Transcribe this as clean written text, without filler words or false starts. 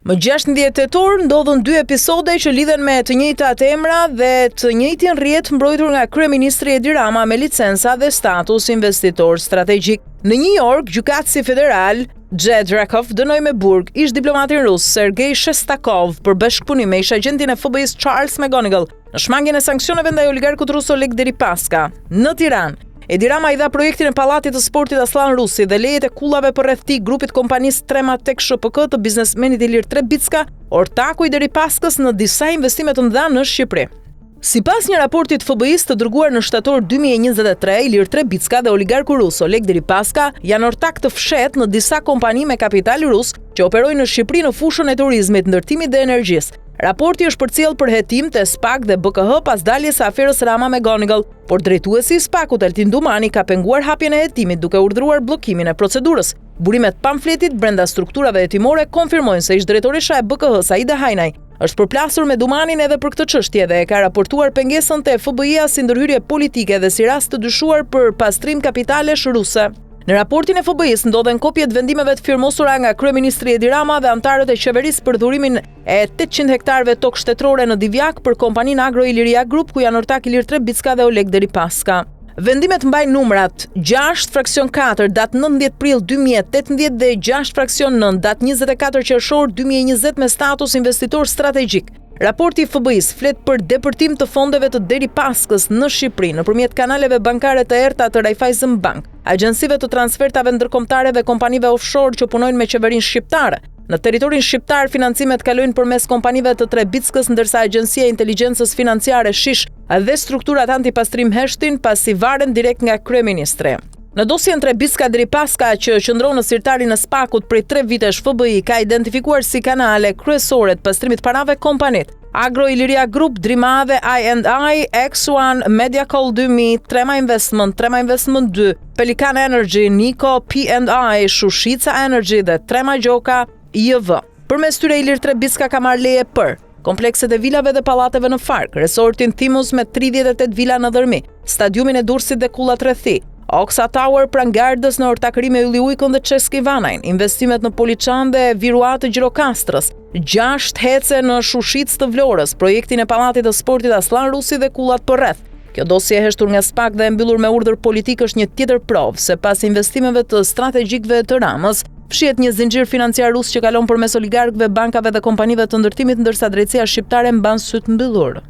Më 16 tetor ndodhën 2 episode që lidhen me të njëjtat emra dhe të njëjtin rrjet mbrojtur nga kryeministri Edi Rama me licenca dhe status investitor strategjik. Në New York, gjykatësi federal Jed Rakoff dënoi me burg ish diplomatin rus Sergej Shestakov për bashkëpunim me ish agentin e FBI-s Charles McGonigal në shmangjen e sanksioneve ndaj oligarkut rus Oleg Deripaska. Në Tiranë, Edi Rama i dha projektin e Pallatit të Sportit Aslan Rusi dhe lejet e kullave për rreth tij grupit kompanisë Trema Tek SHPK të biznesmenit Ilir Trebitska, ortaku i Deripaskës në disa investime të mëdha në Shqipëri. Sipas një raporti të FBI-s të dërguar në shtator 2023, Ilir Trebitska dhe oligarku rus Oleg Deripaska janë ortak të fshehtë në disa kompani me kapital rus që operojnë në Shqipëri në fushën e turizmit, ndërtimit dhe energjisë. Raporti është përcjell për hetim të SPAK dhe BKH pas daljes së aferës Rama McGonigal, por drejtuesi i SPAK-ut Altin Dumani ka penguar hapjen e hetimit duke urdhëruar bllokimin e procedurës. Burimet pamfletit brenda strukturave hetimore konfirmojnë se ish drejtoresha e BKH Saida Hajnaj është përplasur me Dumanin edhe për këtë çështje dhe e ka raportuar pengesën te FBI-a si ndërhyrje politike dhe si rast të dyshuar për pastrim kapitalesh ruse. Në raportin e FBI-s ndodhen kopjet vendimeve të firmosura nga kryeministri Edi Rama dhe antarët e qeverisë për dhurimin e 800 hektarëve tokë shtetërore në Divjak për kompaninë Agro Iliria Group, ku janë ortak Ilir Trebitska dhe Oleg Deripaska. Vendimet mbajnë numrat 6 fraksion 4 datë 19 prill 2018 dhe 6 fraksion 9 datë 24 qershor 2020 me status investitor strategjik. Raporti i FBI-s flet për depërtim të fondeve të Deripaskës në Shqipëri nëpërmjet kanaleve bankare të errta të Raiffeisen Bank, agjencive të transfertave ndërkombëtare dhe kompanive offshore që punojnë me qeverinë shqiptare. Në territorin shqiptar, financimet kalojnë përmes kompanive të Trebickës, ndërsa Agjencia e Inteligjencës Financiare Shish dhe strukturat antipastrim heshtin pasi varen direkt nga kryeministri. Në dosjen Trebitska Deripaska që qëndron në sirtarin e SPAK-ut prej 3 vitesh, FBI ka identifikuar si kanale kryesore të pastrimit parave kompanit Agro Iliria Group, Drimave I&I, X1, Mediacall 2000, Trema Investment 2, Pelikan Energy, Nico P&I, Shushica Energy dhe Trema Gjoka IV. Përmes tyre Ilir Trebitska ka marrë leje për komplekset e vilave dhe pallateve në Fark, resortin Thimus me 38 vila në Dërmi, stadiumin e Durrësit dhe kullat rreth tij, Oxa Tower pranë Gardës në ortakëri me Ylli Ujkun dhe Çeski Vanajn, investimet në Poliçan dhe Viruat të Gjirokastrës, 6 hece në Shushicë të Vlorës, projektin e Pallatit të Sportit Aslan Rusi dhe kullat përreth. Kjo dosje e heshtur nga SPAK dhe e mbyllur me urdhër politik është një tjetër provë se pas investimeve të strategjikëve të Ramës, fshihet një zinxhir financiar rus që kalon përmes oligarkëve, bankave dhe kompanive të ndërtimit, ndërsa drejtësia shqiptare mban syt mbyllur.